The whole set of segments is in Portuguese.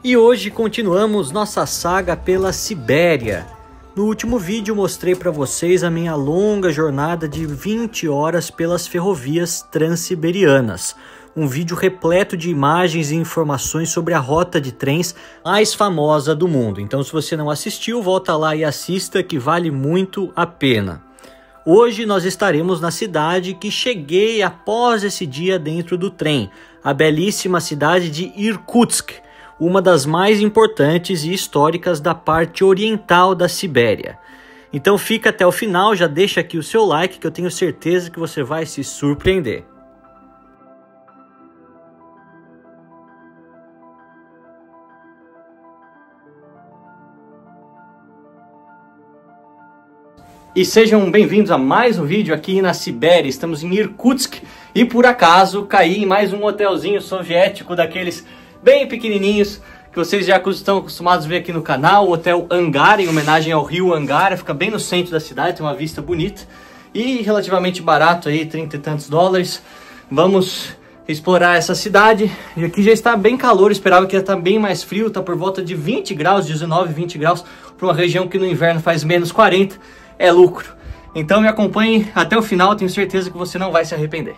E hoje continuamos nossa saga pela Sibéria. No último vídeo mostrei para vocês a minha longa jornada de 20 horas pelas ferrovias transsiberianas. Um vídeo repleto de imagens e informações sobre a rota de trens mais famosa do mundo. Então se você não assistiu, volta lá e assista, que vale muito a pena. Hoje nós estaremos na cidade que cheguei após esse dia dentro do trem, a belíssima cidade de Irkutsk, uma das mais importantes e históricas da parte oriental da Sibéria. Então fica até o final, já deixa aqui o seu like que eu tenho certeza que você vai se surpreender. E sejam bem-vindos a mais um vídeo aqui na Sibéria. Estamos em Irkutsk e por acaso caí em mais um hotelzinho soviético daqueles bem pequenininhos que vocês já estão acostumados a ver aqui no canal, o Hotel Angara, em homenagem ao rio Angara. Fica bem no centro da cidade, tem uma vista bonita e relativamente barato aí, 30 e tantos dólares. Vamos explorar essa cidade. E aqui já está bem calor, eu esperava que ia estar bem mais frio, está por volta de 20 graus, 19, 20 graus, para uma região que no inverno faz menos 40, é lucro. Então me acompanhe até o final, tenho certeza que você não vai se arrepender.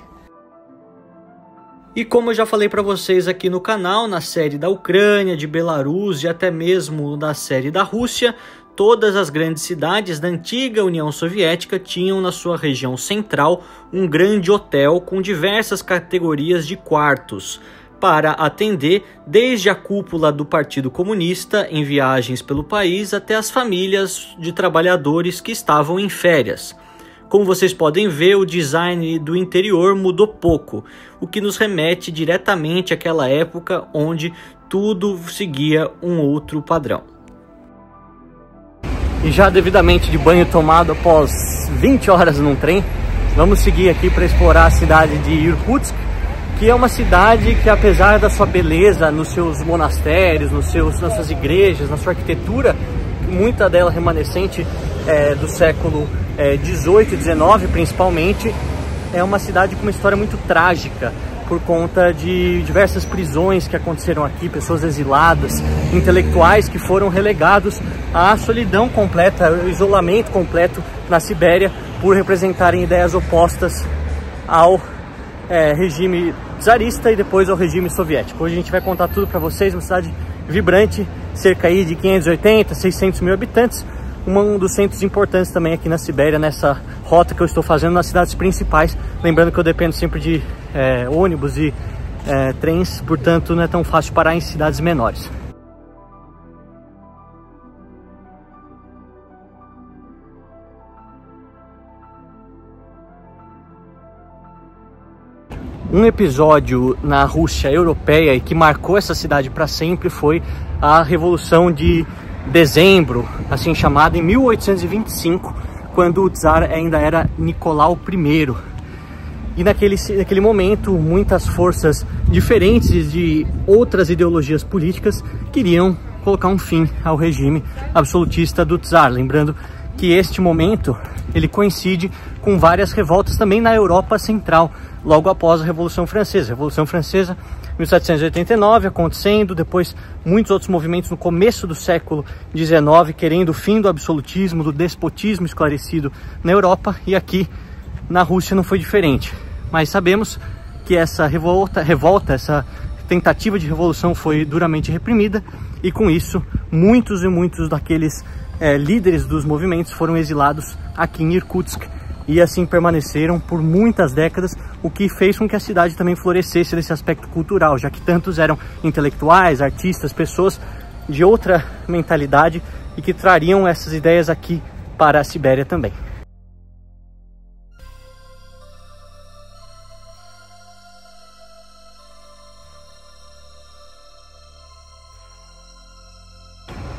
E como eu já falei para vocês aqui no canal, na série da Ucrânia, de Belarus e até mesmo na série da Rússia, todas as grandes cidades da antiga União Soviética tinham na sua região central um grande hotel com diversas categorias de quartos, para atender desde a cúpula do Partido Comunista em viagens pelo país até as famílias de trabalhadores que estavam em férias. Como vocês podem ver, o design do interior mudou pouco, o que nos remete diretamente àquela época onde tudo seguia um outro padrão. E já devidamente de banho tomado após 20 horas num trem, vamos seguir aqui para explorar a cidade de Irkutsk, que é uma cidade que, apesar da sua beleza nos seus monastérios, nas suas igrejas, na sua arquitetura, muita dela remanescente do século 18 e 19 principalmente, é uma cidade com uma história muito trágica por conta de diversas prisões que aconteceram aqui, pessoas exiladas, intelectuais que foram relegados à solidão completa, ao isolamento completo na Sibéria por representarem ideias opostas ao regime czarista e depois ao regime soviético. Hoje a gente vai contar tudo para vocês, uma cidade vibrante, cerca aí de 580, 600 mil habitantes, um dos centros importantes também aqui na Sibéria, nessa rota que eu estou fazendo nas cidades principais. Lembrando que eu dependo sempre de ônibus e trens, portanto não é tão fácil parar em cidades menores. Um episódio na Rússia europeia e que marcou essa cidade para sempre foi a Revolução de Dezembro, assim chamada, em 1825, quando o czar ainda era Nicolau I. E naquele momento, muitas forças diferentes de outras ideologias políticas queriam colocar um fim ao regime absolutista do czar. Lembrando que este momento ele coincide com várias revoltas também na Europa Central, logo após a Revolução Francesa. Revolução Francesa, 1789, acontecendo, depois muitos outros movimentos no começo do século XIX, querendo o fim do absolutismo, do despotismo esclarecido na Europa, e aqui na Rússia não foi diferente. Mas sabemos que essa revolta, essa tentativa de revolução foi duramente reprimida, e com isso muitos e muitos daqueles líderes dos movimentos foram exilados aqui em Irkutsk, e assim permaneceram por muitas décadas, o que fez com que a cidade também florescesse nesse aspecto cultural, já que tantos eram intelectuais, artistas, pessoas de outra mentalidade e que trariam essas ideias aqui para a Sibéria também.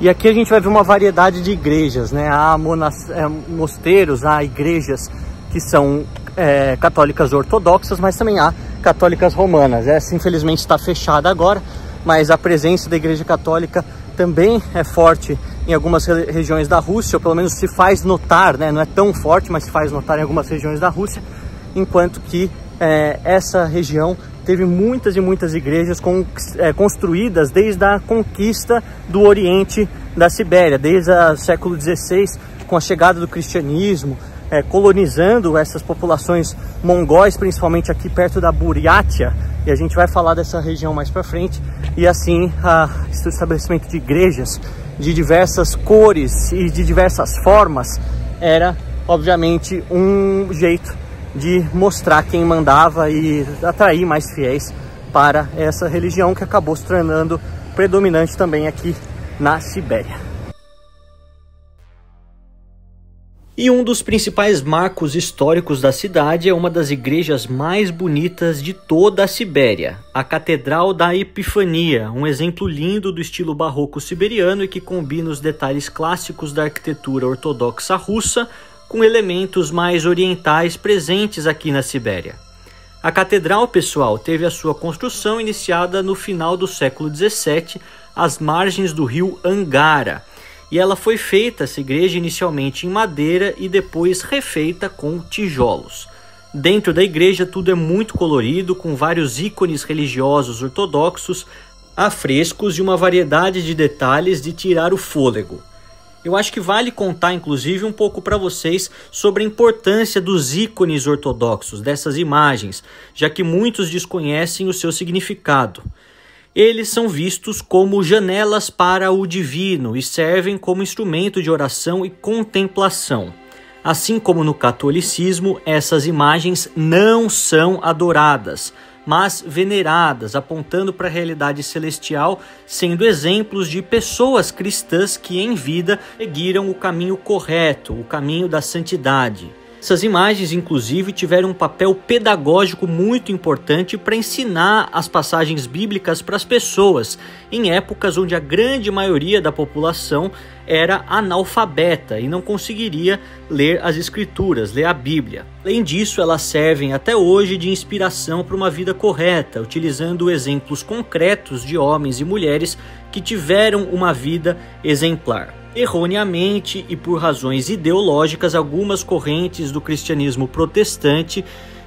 E aqui a gente vai ver uma variedade de igrejas, né? Há mosteiros, há igrejas que são católicas ortodoxas, mas também há católicas romanas. Essa infelizmente está fechada agora, mas a presença da igreja católica também é forte em algumas regiões da Rússia, ou pelo menos se faz notar, né? Não é tão forte, mas se faz notar em algumas regiões da Rússia, enquanto que essa região teve muitas e muitas igrejas construídas desde a conquista do Oriente da Sibéria, desde o século XVI, com a chegada do cristianismo, colonizando essas populações mongóis, principalmente aqui perto da Buriátia, e a gente vai falar dessa região mais para frente. E assim, o estabelecimento de igrejas de diversas cores e de diversas formas era, obviamente, um jeito de mostrar quem mandava e atrair mais fiéis para essa religião que acabou se tornando predominante também aqui na Sibéria. E um dos principais marcos históricos da cidade é uma das igrejas mais bonitas de toda a Sibéria, a Catedral da Epifania, um exemplo lindo do estilo barroco siberiano e que combina os detalhes clássicos da arquitetura ortodoxa russa com elementos mais orientais presentes aqui na Sibéria. A catedral, pessoal, teve a sua construção iniciada no final do século XVII, às margens do rio Angara, e ela foi feita, essa igreja, inicialmente em madeira e depois refeita com tijolos. Dentro da igreja tudo é muito colorido, com vários ícones religiosos ortodoxos, afrescos e uma variedade de detalhes de tirar o fôlego. Eu acho que vale contar, inclusive, um pouco para vocês sobre a importância dos ícones ortodoxos, dessas imagens, já que muitos desconhecem o seu significado. Eles são vistos como janelas para o divino e servem como instrumento de oração e contemplação. Assim como no catolicismo, essas imagens não são adoradas, mas veneradas, apontando para a realidade celestial, sendo exemplos de pessoas cristãs que em vida seguiram o caminho correto, o caminho da santidade. Essas imagens, inclusive, tiveram um papel pedagógico muito importante para ensinar as passagens bíblicas para as pessoas, em épocas onde a grande maioria da população era analfabeta e não conseguiria ler as escrituras, ler a Bíblia. Além disso, elas servem até hoje de inspiração para uma vida correta, utilizando exemplos concretos de homens e mulheres que tiveram uma vida exemplar. Erroneamente e por razões ideológicas, algumas correntes do cristianismo protestante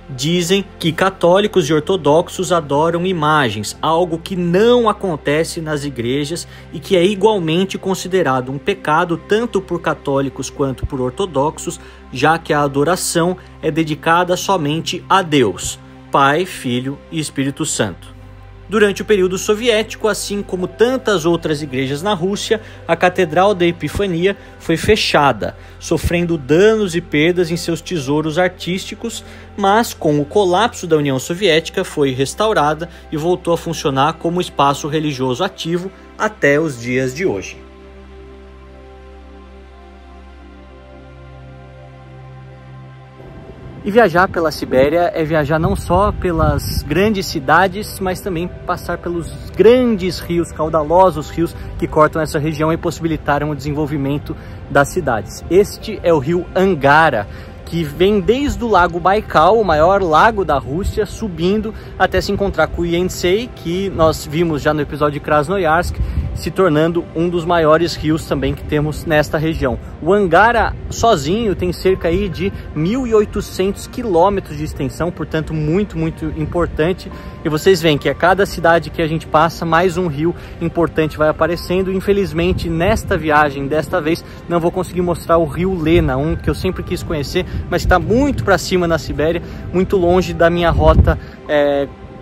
dizem que católicos e ortodoxos adoram imagens, algo que não acontece nas igrejas e que é igualmente considerado um pecado tanto por católicos quanto por ortodoxos, já que a adoração é dedicada somente a Deus, Pai, Filho e Espírito Santo. Durante o período soviético, assim como tantas outras igrejas na Rússia, a Catedral da Epifania foi fechada, sofrendo danos e perdas em seus tesouros artísticos, mas com o colapso da União Soviética foi restaurada e voltou a funcionar como espaço religioso ativo até os dias de hoje. E viajar pela Sibéria é viajar não só pelas grandes cidades, mas também passar pelos grandes rios, caudalosos rios que cortam essa região e possibilitaram o desenvolvimento das cidades. Este é o rio Angara, que vem desde o lago Baikal, o maior lago da Rússia, subindo até se encontrar com o Yenisei, que nós vimos já no episódio de Krasnoyarsk, se tornando um dos maiores rios também que temos nesta região. O Angara sozinho tem cerca aí de 1.800 quilômetros de extensão, portanto muito importante. E vocês veem que a cada cidade que a gente passa, mais um rio importante vai aparecendo. Infelizmente, nesta viagem, desta vez, não vou conseguir mostrar o rio Lena, um que eu sempre quis conhecer, mas está muito para cima na Sibéria, muito longe da minha rota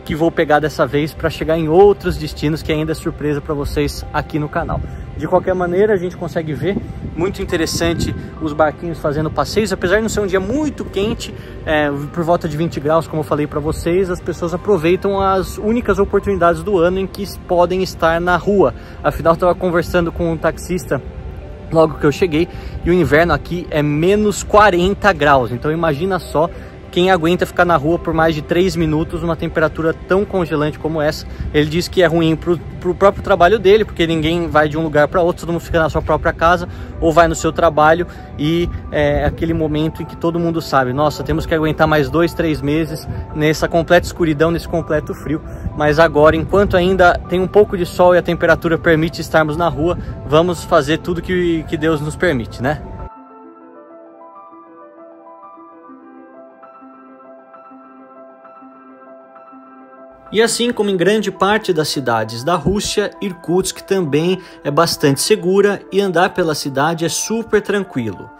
que vou pegar dessa vez para chegar em outros destinos, que ainda é surpresa para vocês aqui no canal. De qualquer maneira, a gente consegue ver, muito interessante, os barquinhos fazendo passeios. Apesar de não ser um dia muito quente, por volta de 20 graus, como eu falei para vocês, as pessoas aproveitam as únicas oportunidades do ano em que podem estar na rua. Afinal, eu estava conversando com um taxista logo que eu cheguei, e o inverno aqui é menos 40 graus, então imagina só quem aguenta ficar na rua por mais de 3 minutos numa temperatura tão congelante como essa. Ele diz que é ruim pro próprio trabalho dele, porque ninguém vai de um lugar para outro, todo mundo fica na sua própria casa ou vai no seu trabalho, e é aquele momento em que todo mundo sabe, nossa, temos que aguentar mais 2-3 meses nessa completa escuridão, nesse completo frio. Mas agora, enquanto ainda tem um pouco de sol e a temperatura permite estarmos na rua, vamos fazer tudo que Deus nos permite, né? E assim como em grande parte das cidades da Rússia, Irkutsk também é bastante segura e andar pela cidade é super tranquilo.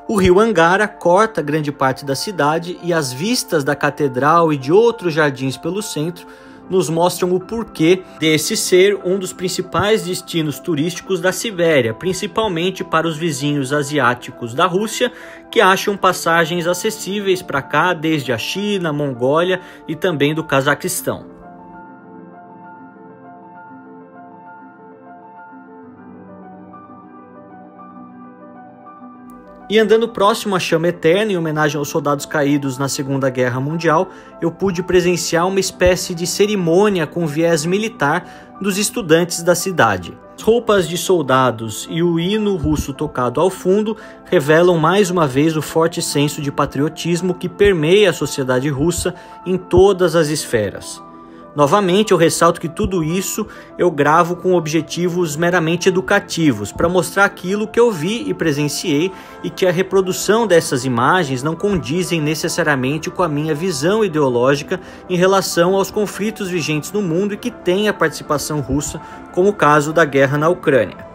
O rio Angara corta grande parte da cidade e as vistas da catedral e de outros jardins pelo centro nos mostram o porquê desse ser um dos principais destinos turísticos da Sibéria, principalmente para os vizinhos asiáticos da Rússia, que acham passagens acessíveis para cá desde a China, Mongólia e também do Cazaquistão. E andando próximo à Chama Eterna, em homenagem aos soldados caídos na Segunda Guerra Mundial, eu pude presenciar uma espécie de cerimônia com viés militar dos estudantes da cidade. As roupas de soldados e o hino russo tocado ao fundo revelam mais uma vez o forte senso de patriotismo que permeia a sociedade russa em todas as esferas. Novamente, eu ressalto que tudo isso eu gravo com objetivos meramente educativos, para mostrar aquilo que eu vi e presenciei e que a reprodução dessas imagens não condizem necessariamente com a minha visão ideológica em relação aos conflitos vigentes no mundo e que tem a participação russa, como o caso da guerra na Ucrânia.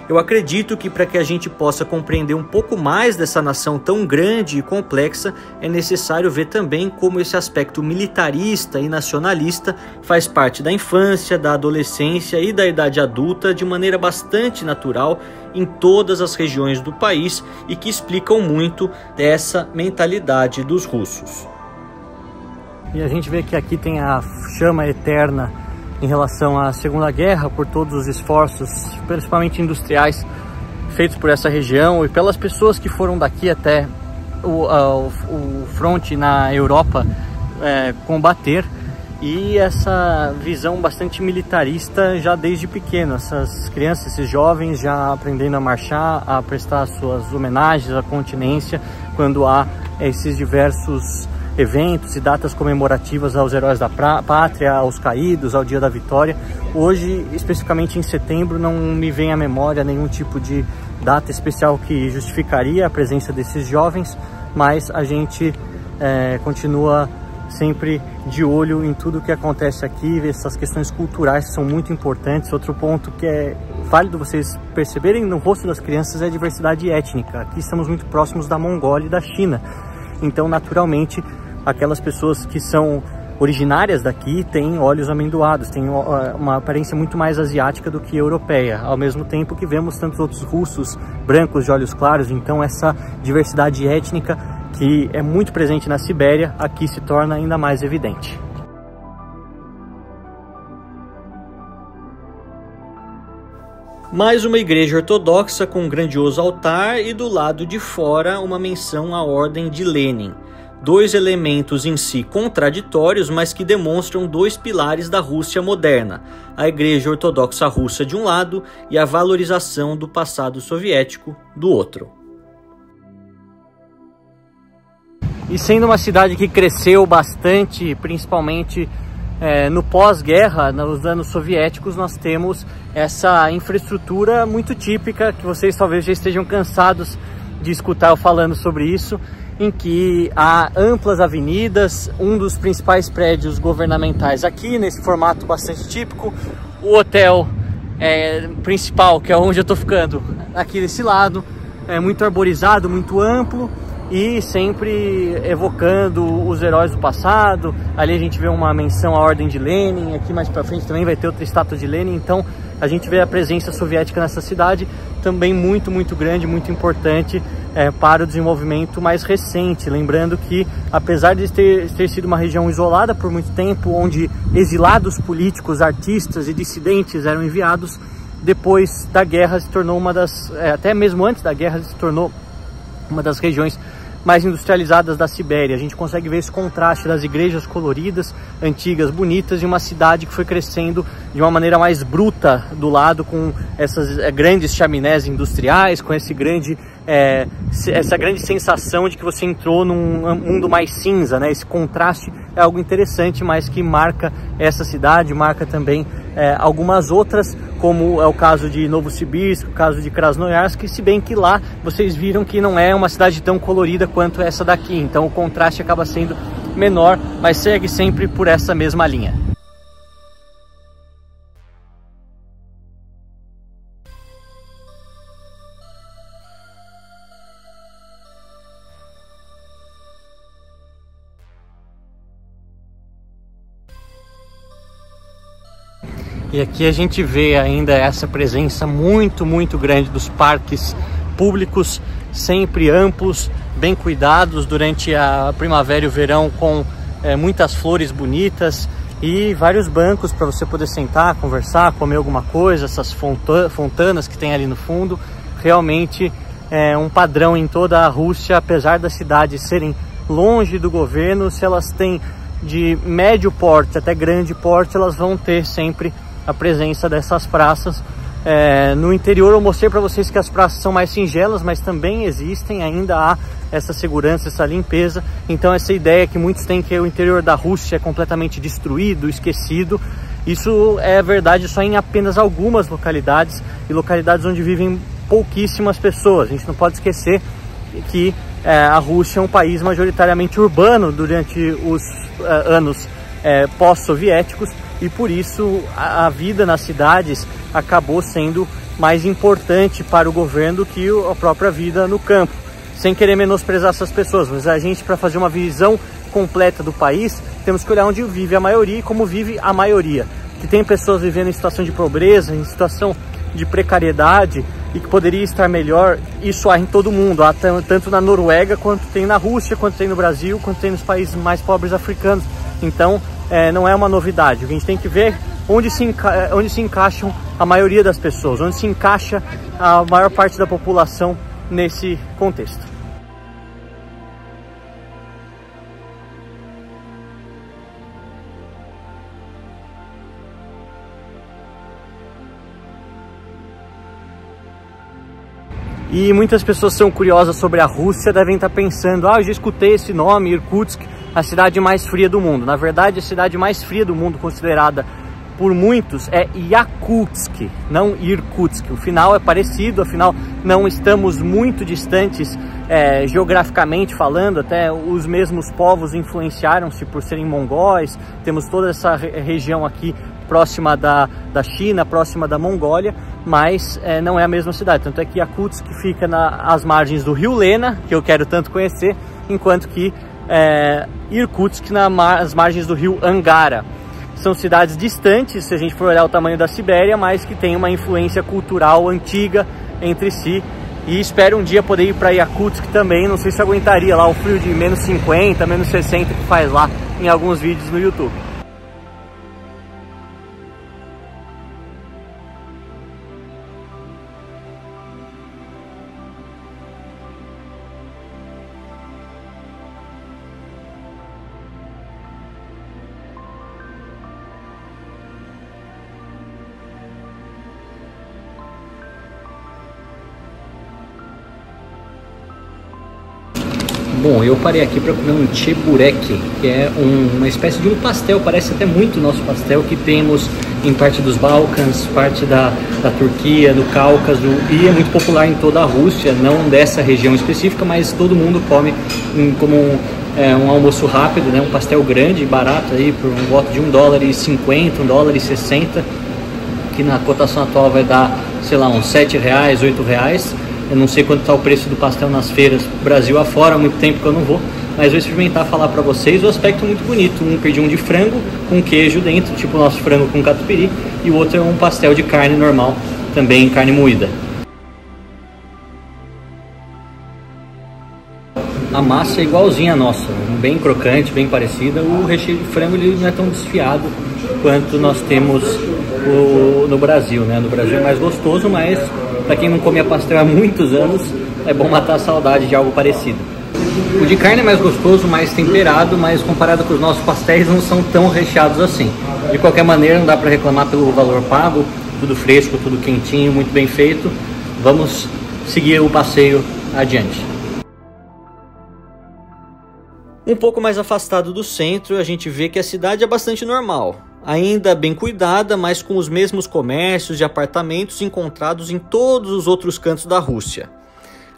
Eu acredito que para que a gente possa compreender um pouco mais dessa nação tão grande e complexa, é necessário ver também como esse aspecto militarista e nacionalista faz parte da infância, da adolescência e da idade adulta de maneira bastante natural em todas as regiões do país e que explicam muito dessa mentalidade dos russos. E a gente vê que aqui tem a chama eterna em relação à Segunda Guerra, por todos os esforços, principalmente industriais, feitos por essa região e pelas pessoas que foram daqui até o fronte na Europa combater, e essa visão bastante militarista já desde pequeno, essas crianças, esses jovens já aprendendo a marchar, a prestar suas homenagens à continência quando há esses diversos eventos e datas comemorativas aos heróis da pátria, aos caídos, ao Dia da Vitória. Hoje, especificamente em setembro, não me vem à memória nenhum tipo de data especial que justificaria a presença desses jovens, mas a gente continua sempre de olho em tudo que acontece aqui, essas questões culturais que são muito importantes. Outro ponto que é válido vocês perceberem no rosto das crianças é a diversidade étnica. Aqui estamos muito próximos da Mongólia e da China, então naturalmente aquelas pessoas que são originárias daqui têm olhos amendoados, têm uma aparência muito mais asiática do que europeia, ao mesmo tempo que vemos tantos outros russos brancos de olhos claros. Então essa diversidade étnica que é muito presente na Sibéria aqui se torna ainda mais evidente. Mais uma igreja ortodoxa com um grandioso altar e do lado de fora uma menção à Ordem de Lenin. Dois elementos em si contraditórios, mas que demonstram dois pilares da Rússia moderna: a Igreja Ortodoxa Russa de um lado e a valorização do passado soviético do outro. E sendo uma cidade que cresceu bastante, principalmente no pós-guerra, nos anos soviéticos, nós temos essa infraestrutura muito típica, que vocês talvez já estejam cansados de escutar eu falando sobre isso, em que há amplas avenidas, um dos principais prédios governamentais aqui, nesse formato bastante típico, o hotel principal, que é onde eu estou ficando, aqui desse lado, é muito arborizado, muito amplo e sempre evocando os heróis do passado. Ali a gente vê uma menção à Ordem de Lenin, aqui mais para frente também vai ter outra estátua de Lenin, então a gente vê a presença soviética nessa cidade também muito grande, muito importante para o desenvolvimento mais recente. Lembrando que, apesar de ter sido uma região isolada por muito tempo, onde exilados políticos, artistas e dissidentes eram enviados, depois da guerra se tornou uma das, até mesmo antes da guerra, se tornou uma das regiões mais industrializadas da Sibéria. A gente consegue ver esse contraste das igrejas coloridas, antigas, bonitas, e uma cidade que foi crescendo de uma maneira mais bruta do lado, com essas grandes chaminés industriais, com essa grande sensação de que você entrou num mundo mais cinza, né? Esse contraste é algo interessante, mas que marca essa cidade, marca também algumas outras, como é o caso de Novosibirsk, o caso de Krasnoyarsk, se bem que lá vocês viram que não é uma cidade tão colorida quanto essa daqui, então o contraste acaba sendo menor, mas segue sempre por essa mesma linha. E aqui a gente vê ainda essa presença muito grande dos parques públicos, sempre amplos, bem cuidados durante a primavera e o verão, com muitas flores bonitas e vários bancos para você poder sentar, conversar, comer alguma coisa. Essas fontanas que tem ali no fundo, realmente é um padrão em toda a Rússia. Apesar das cidades serem longe do governo, se elas têm de médio porte até grande porte, elas vão ter sempre a presença dessas praças. No interior eu mostrei para vocês que as praças são mais singelas, mas também existem, ainda há essa segurança, essa limpeza. Então essa ideia que muitos têm que o interior da Rússia é completamente destruído, esquecido, isso é verdade só em apenas algumas localidades, e localidades onde vivem pouquíssimas pessoas. A gente não pode esquecer que a Rússia é um país majoritariamente urbano durante os anos pós-soviéticos, e por isso a vida nas cidades acabou sendo mais importante para o governo do que a própria vida no campo. Sem querer menosprezar essas pessoas, mas a gente, para fazer uma visão completa do país, temos que olhar onde vive a maioria e como vive a maioria. Que tem pessoas vivendo em situação de pobreza, em situação de precariedade, e que poderia estar melhor. Isso há em todo mundo, há tanto na Noruega, quanto tem na Rússia, quanto tem no Brasil, quanto tem nos países mais pobres africanos. Então não é uma novidade. O que a gente tem que ver onde se encaixam a maioria das pessoas, onde se encaixa a maior parte da população nesse contexto. E muitas pessoas são curiosas sobre a Rússia, devem estar pensando: eu já escutei esse nome, Irkutsk, a cidade mais fria do mundo. Na verdade, a cidade mais fria do mundo, considerada por muitos, é Yakutsk, não Irkutsk. O final é parecido, afinal não estamos muito distantes geograficamente falando. Até os mesmos povos influenciaram-se por serem mongóis. Temos toda essa região aqui próxima da China, próxima da Mongólia, mas não é a mesma cidade. Tanto é que Yakutsk fica às margens do rio Lena, que eu quero tanto conhecer, enquanto que Irkutsk nas margens do rio Angara. São cidades distantes, se a gente for olhar o tamanho da Sibéria, mas que tem uma influência cultural antiga entre si. E espero um dia poder ir para Yakutsk também. Não sei se aguentaria lá o frio de menos 50, menos 60 que faz lá em alguns vídeos no YouTube. Bom, eu parei aqui para comer um cheburek, que é uma espécie de um pastel, parece até muito o nosso pastel que temos em parte dos Balcãs, parte da Turquia, do Cáucaso, e é muito popular em toda a Rússia, não dessa região específica, mas todo mundo come como um almoço rápido, né? Um pastel grande e barato aí por um voto de $1,50, $1,60, que na cotação atual vai dar, sei lá, uns R$7, R$8. Eu não sei quanto está o preço do pastel nas feiras Brasil afora, há muito tempo que eu não vou, mas vou experimentar falar para vocês. O aspecto é muito bonito. Pedi um de frango com queijo dentro, tipo o nosso frango com catupiry, e o outro é um pastel de carne normal, também carne moída. A massa é igualzinha à nossa, bem crocante, bem parecida. O recheio de frango ele não é tão desfiado quanto nós temos no Brasil, né? No Brasil é mais gostoso, mas para quem não comia pastel há muitos anos, é bom matar a saudade de algo parecido. O de carne é mais gostoso, mais temperado, mas comparado com os nossos pastéis não são tão recheados assim. De qualquer maneira, não dá para reclamar pelo valor pago, tudo fresco, tudo quentinho, muito bem feito. Vamos seguir o passeio adiante. Um pouco mais afastado do centro, a gente vê que a cidade é bastante normal. Ainda bem cuidada, mas com os mesmos comércios e apartamentos encontrados em todos os outros cantos da Rússia.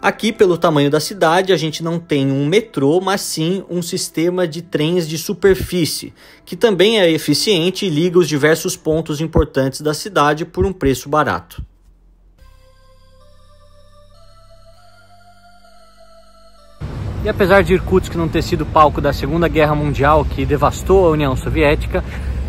Aqui, pelo tamanho da cidade, a gente não tem um metrô, mas sim um sistema de trens de superfície, que também é eficiente e liga os diversos pontos importantes da cidade por um preço barato. E apesar de Irkutsk não ter sido palco da Segunda Guerra Mundial, que devastou a União Soviética,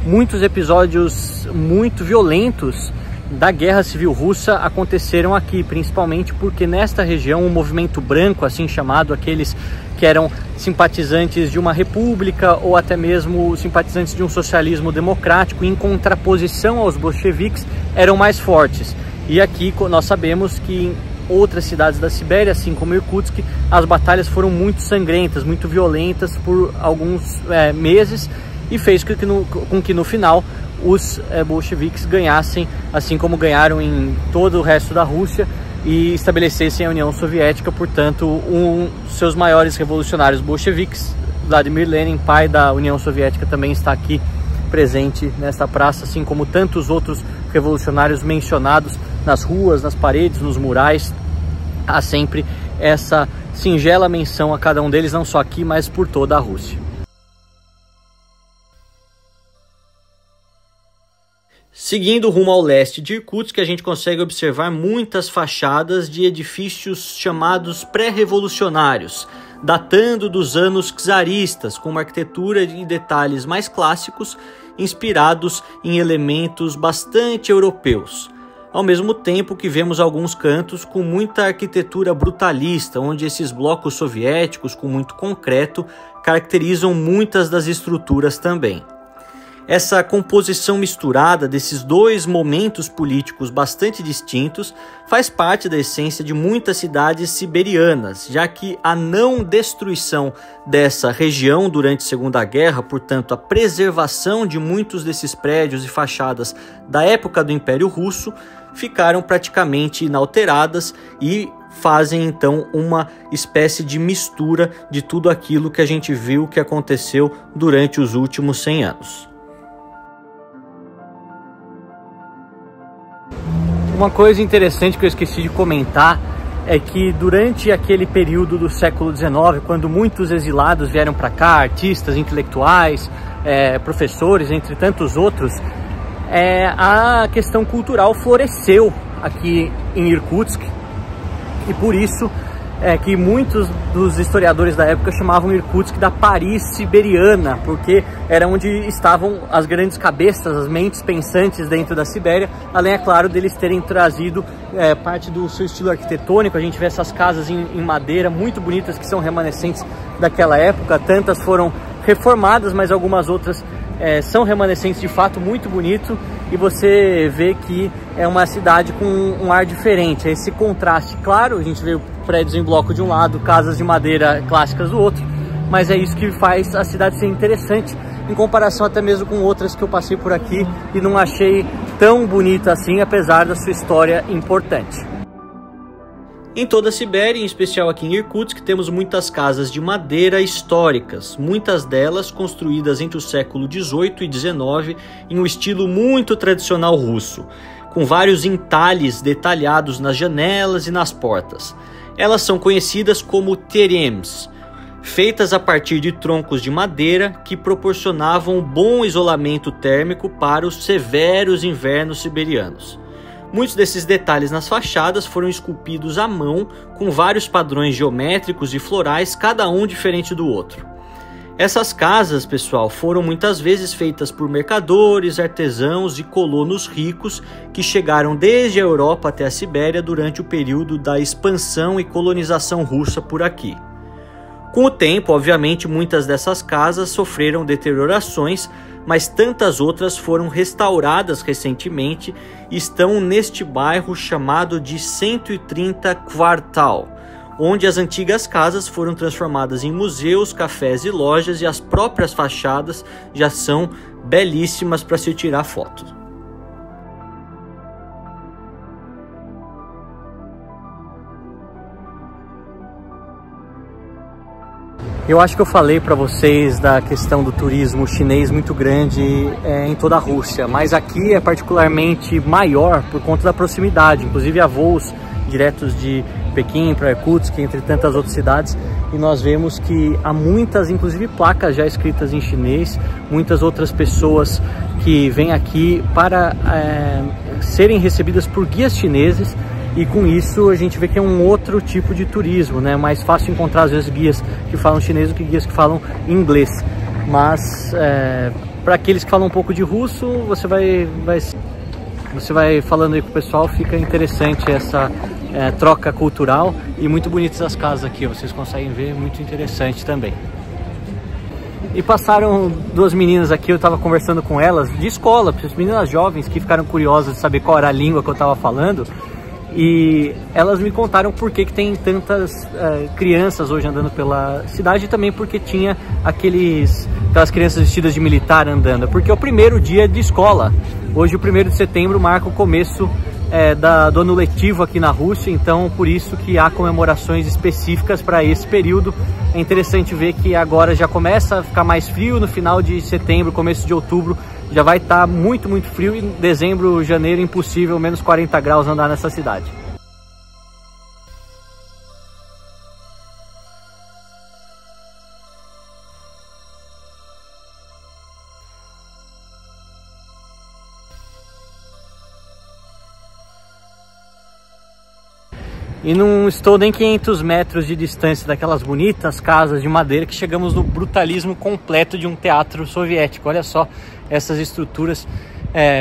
muitos episódios muito violentos da Guerra Civil Russa aconteceram aqui, principalmente porque nesta região o movimento branco, assim chamado, aqueles que eram simpatizantes de uma república ou até mesmo simpatizantes de um socialismo democrático, em contraposição aos bolcheviques, eram mais fortes. E aqui nós sabemos que em outras cidades da Sibéria, assim como Irkutsk, as batalhas foram muito sangrentas, muito violentas por alguns meses, e fez com que no final os bolcheviques ganhassem, assim como ganharam em todo o resto da Rússia, e estabelecessem a União Soviética. Portanto, seus maiores revolucionários bolcheviques, Vladimir Lenin, pai da União Soviética, também está aqui presente nesta praça, assim como tantos outros revolucionários mencionados nas ruas, nas paredes, nos murais. Há sempre essa singela menção a cada um deles, não só aqui, mas por toda a Rússia. Seguindo rumo ao leste de Irkutsk, a gente consegue observar muitas fachadas de edifícios chamados pré-revolucionários, datando dos anos czaristas, com uma arquitetura e detalhes mais clássicos, inspirados em elementos bastante europeus. Ao mesmo tempo que vemos alguns cantos com muita arquitetura brutalista, onde esses blocos soviéticos com muito concreto caracterizam muitas das estruturas também. Essa composição misturada desses dois momentos políticos bastante distintos faz parte da essência de muitas cidades siberianas, já que a não destruição dessa região durante a Segunda Guerra, portanto a preservação de muitos desses prédios e fachadas da época do Império Russo, ficaram praticamente inalteradas e fazem então uma espécie de mistura de tudo aquilo que a gente viu que aconteceu durante os últimos 100 anos. Uma coisa interessante que eu esqueci de comentar é que durante aquele período do século XIX, quando muitos exilados vieram para cá, artistas, intelectuais, professores, entre tantos outros, a questão cultural floresceu aqui em Irkutsk, e por isso que muitos dos historiadores da época chamavam Irkutsk da Paris siberiana, porque era onde estavam as grandes cabeças, as mentes pensantes dentro da Sibéria, além, é claro, deles terem trazido parte do seu estilo arquitetônico. A gente vê essas casas em madeira muito bonitas que são remanescentes daquela época. Tantas foram reformadas, mas algumas outras são remanescentes de fato, muito bonito, e você vê que é uma cidade com um ar diferente. Esse contraste, claro, a gente vê prédios em bloco de um lado, casas de madeira clássicas do outro, mas é isso que faz a cidade ser interessante, em comparação até mesmo com outras que eu passei por aqui e não achei tão bonita assim, apesar da sua história importante. Em toda a Sibéria, em especial aqui em Irkutsk, temos muitas casas de madeira históricas, muitas delas construídas entre o século XVIII e XIX em um estilo muito tradicional russo, com vários entalhes detalhados nas janelas e nas portas. Elas são conhecidas como terems, feitas a partir de troncos de madeira que proporcionavam bom isolamento térmico para os severos invernos siberianos. Muitos desses detalhes nas fachadas foram esculpidos à mão, com vários padrões geométricos e florais, cada um diferente do outro. Essas casas, pessoal, foram muitas vezes feitas por mercadores, artesãos e colonos ricos que chegaram desde a Europa até a Sibéria durante o período da expansão e colonização russa por aqui. Com o tempo, obviamente, muitas dessas casas sofreram deteriorações, mas tantas outras foram restauradas recentemente e estão neste bairro chamado de 130 Kvartal, onde as antigas casas foram transformadas em museus, cafés e lojas, e as próprias fachadas já são belíssimas para se tirar foto. Eu acho que eu falei para vocês da questão do turismo chinês muito grande em toda a Rússia, mas aqui é particularmente maior por conta da proximidade. Inclusive há voos diretos de Pequim para Irkutsk, entre tantas outras cidades, e nós vemos que há muitas, inclusive placas já escritas em chinês, muitas outras pessoas que vêm aqui para serem recebidas por guias chineses. E com isso a gente vê que é um outro tipo de turismo, né? Mais fácil encontrar às vezes guias que falam chinês do que guias que falam inglês. Mas para aqueles que falam um pouco de russo, você vai falando aí com o pessoal, fica interessante essa troca cultural. E muito bonitas as casas aqui, vocês conseguem ver, muito interessante também. E passaram duas meninas aqui, eu estava conversando com elas, de escola, meninas jovens que ficaram curiosas de saber qual era a língua que eu estava falando. E elas me contaram por que tem tantas crianças hoje andando pela cidade, e também porque tinha aquelas crianças vestidas de militar andando, porque é o primeiro dia de escola. Hoje, o 1º de setembro, marca o começo do ano letivo aqui na Rússia, então por isso que há comemorações específicas para esse período. É interessante ver que agora já começa a ficar mais frio, no final de setembro, começo de outubro, já vai estar muito frio, e em dezembro, janeiro, impossível, menos 40 graus andar nessa cidade. E não estou nem 500 metros de distância daquelas bonitas casas de madeira que chegamos no brutalismo completo de um teatro soviético. Olha só essas estruturas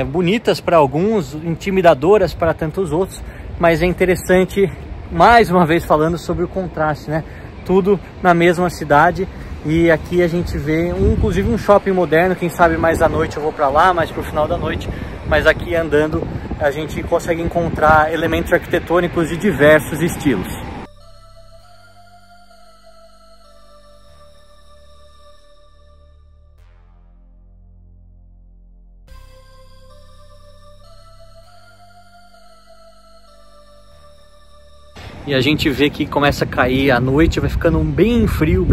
bonitas para alguns, intimidadoras para tantos outros, mas é interessante, mais uma vez falando sobre o contraste, né? Tudo na mesma cidade. E aqui a gente vê inclusive um shopping moderno, quem sabe mais à noite eu vou para lá, mais pro final da noite. Mas aqui andando a gente consegue encontrar elementos arquitetônicos de diversos estilos. E a gente vê que começa a cair a noite, vai ficando bem frio,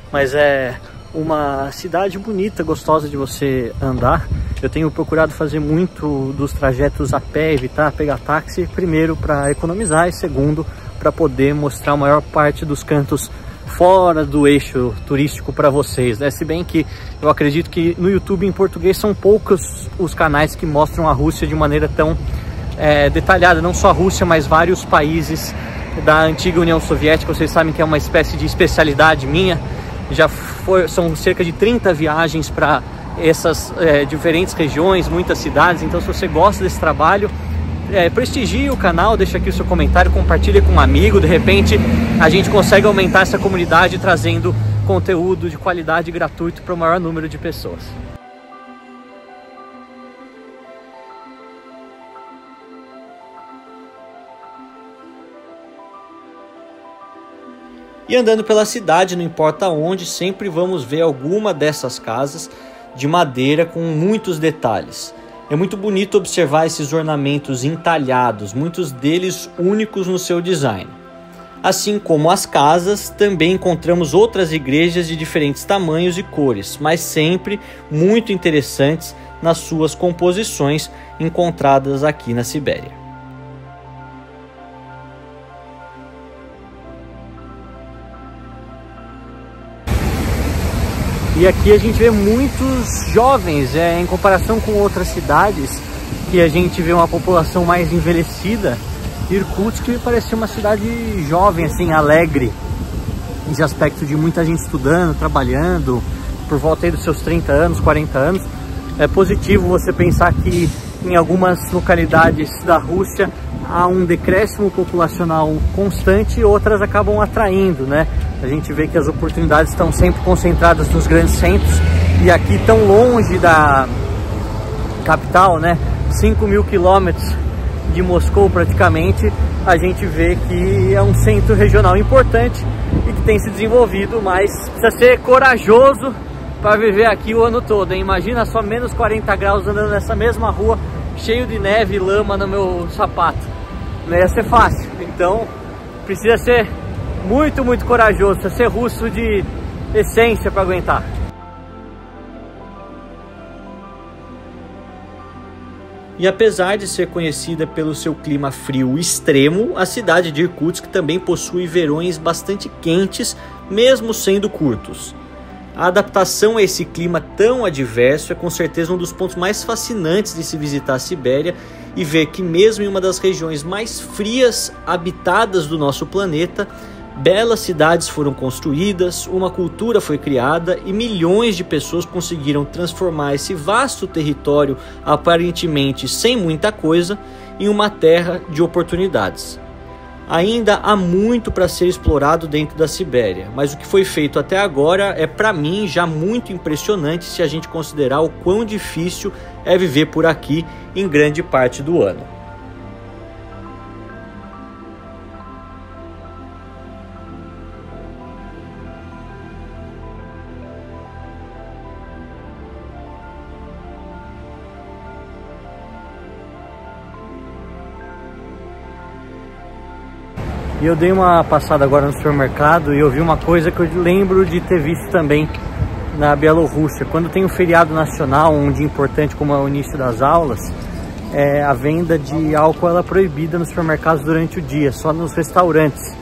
mas é uma cidade bonita, gostosa de você andar. Eu tenho procurado fazer muito dos trajetos a pé, evitar pegar táxi, primeiro para economizar e segundo para poder mostrar a maior parte dos cantos fora do eixo turístico para vocês, né? Se bem que eu acredito que no YouTube em português são poucos os canais que mostram a Rússia de maneira tão detalhada, não só a Rússia, mas vários países da antiga União Soviética. Vocês sabem que é uma espécie de especialidade minha. São cerca de 30 viagens para essas diferentes regiões, muitas cidades. Então, se você gosta desse trabalho, prestigie o canal, deixa aqui o seu comentário, compartilhe com um amigo. De repente a gente consegue aumentar essa comunidade trazendo conteúdo de qualidade gratuito para o maior número de pessoas. E andando pela cidade, não importa onde, sempre vamos ver alguma dessas casas de madeira com muitos detalhes. É muito bonito observar esses ornamentos entalhados, muitos deles únicos no seu design. Assim como as casas, também encontramos outras igrejas de diferentes tamanhos e cores, mas sempre muito interessantes nas suas composições encontradas aqui na Sibéria. E aqui a gente vê muitos jovens, em comparação com outras cidades, que a gente vê uma população mais envelhecida. Irkutsk parece uma cidade jovem, assim, alegre, de aspecto de muita gente estudando, trabalhando, por volta aí dos seus 30 anos, 40 anos. É positivo você pensar que em algumas localidades da Rússia há um decréscimo populacional constante e outras acabam atraindo, né? A gente vê que as oportunidades estão sempre concentradas nos grandes centros, e aqui tão longe da capital, né? 5.000 quilômetros de Moscou praticamente, a gente vê que é um centro regional importante e que tem se desenvolvido, mas precisa ser corajoso para viver aqui o ano todo, hein? Imagina só menos 40 graus andando nessa mesma rua, cheio de neve e lama no meu sapato. Não ia ser fácil, então precisa ser muito corajoso, precisa ser russo de essência para aguentar. E apesar de ser conhecida pelo seu clima frio extremo, a cidade de Irkutsk também possui verões bastante quentes, mesmo sendo curtos. A adaptação a esse clima tão adverso é com certeza um dos pontos mais fascinantes de se visitar a Sibéria e ver que mesmo em uma das regiões mais frias habitadas do nosso planeta, Belas cidades foram construídas, uma cultura foi criada e milhões de pessoas conseguiram transformar esse vasto território, aparentemente sem muita coisa, em uma terra de oportunidades. Ainda há muito para ser explorado dentro da Sibéria, mas o que foi feito até agora é, para mim, já muito impressionante se a gente considerar o quão difícil é viver por aqui em grande parte do ano. E eu dei uma passada agora no supermercado e eu vi uma coisa que eu lembro de ter visto também na Bielorrússia. Quando tem um feriado nacional, um dia importante como é o início das aulas, a venda de álcool ela é proibida nos supermercados durante o dia, só nos restaurantes.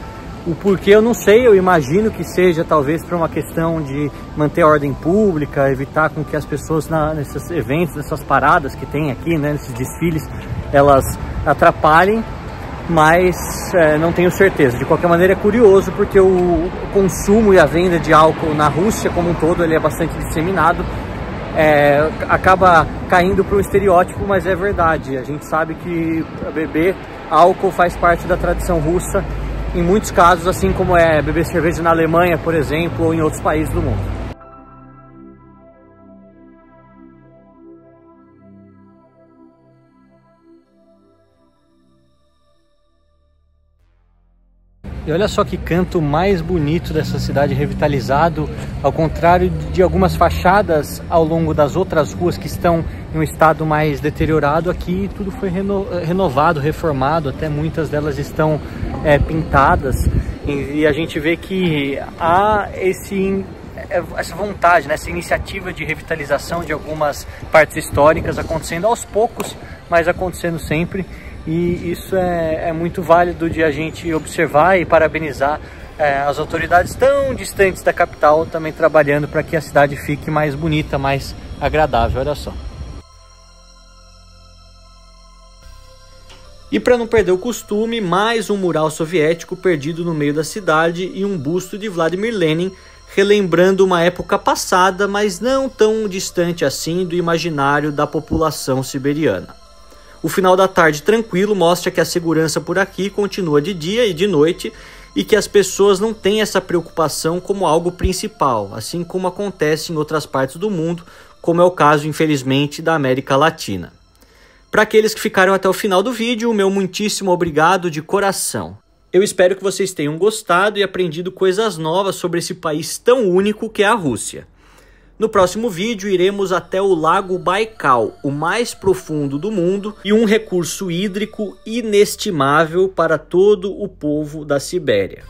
O porquê eu não sei, eu imagino que seja talvez por uma questão de manter a ordem pública, evitar com que as pessoas nesses eventos, nessas paradas que tem aqui, né, nesses desfiles, elas atrapalhem. Mas não tenho certeza. De qualquer maneira é curioso porque o consumo e a venda de álcool na Rússia como um todo ele é bastante disseminado, acaba caindo para um estereótipo, mas é verdade. A gente sabe que beber álcool faz parte da tradição russa em muitos casos, assim como é beber cerveja na Alemanha, por exemplo, ou em outros países do mundo. E olha só que canto mais bonito dessa cidade revitalizado, ao contrário de algumas fachadas ao longo das outras ruas que estão em um estado mais deteriorado, aqui tudo foi renovado, reformado, até muitas delas estão pintadas e a gente vê que há essa vontade, né, essa iniciativa de revitalização de algumas partes históricas acontecendo aos poucos, mas acontecendo sempre. E isso é muito válido de a gente observar e parabenizar as autoridades tão distantes da capital também trabalhando para que a cidade fique mais bonita, mais agradável, olha só. E para não perder o costume, mais um mural soviético perdido no meio da cidade e um busto de Vladimir Lenin, relembrando uma época passada, mas não tão distante assim do imaginário da população siberiana. O final da tarde tranquilo mostra que a segurança por aqui continua de dia e de noite e que as pessoas não têm essa preocupação como algo principal, assim como acontece em outras partes do mundo, como é o caso, infelizmente, da América Latina. Para aqueles que ficaram até o final do vídeo, o meu muitíssimo obrigado de coração. Eu espero que vocês tenham gostado e aprendido coisas novas sobre esse país tão único que é a Rússia. No próximo vídeo iremos até o Lago Baikal, o mais profundo do mundo e um recurso hídrico inestimável para todo o povo da Sibéria.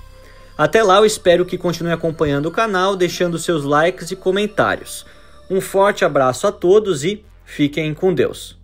Até lá eu espero que continue acompanhando o canal, deixando seus likes e comentários. Um forte abraço a todos e fiquem com Deus.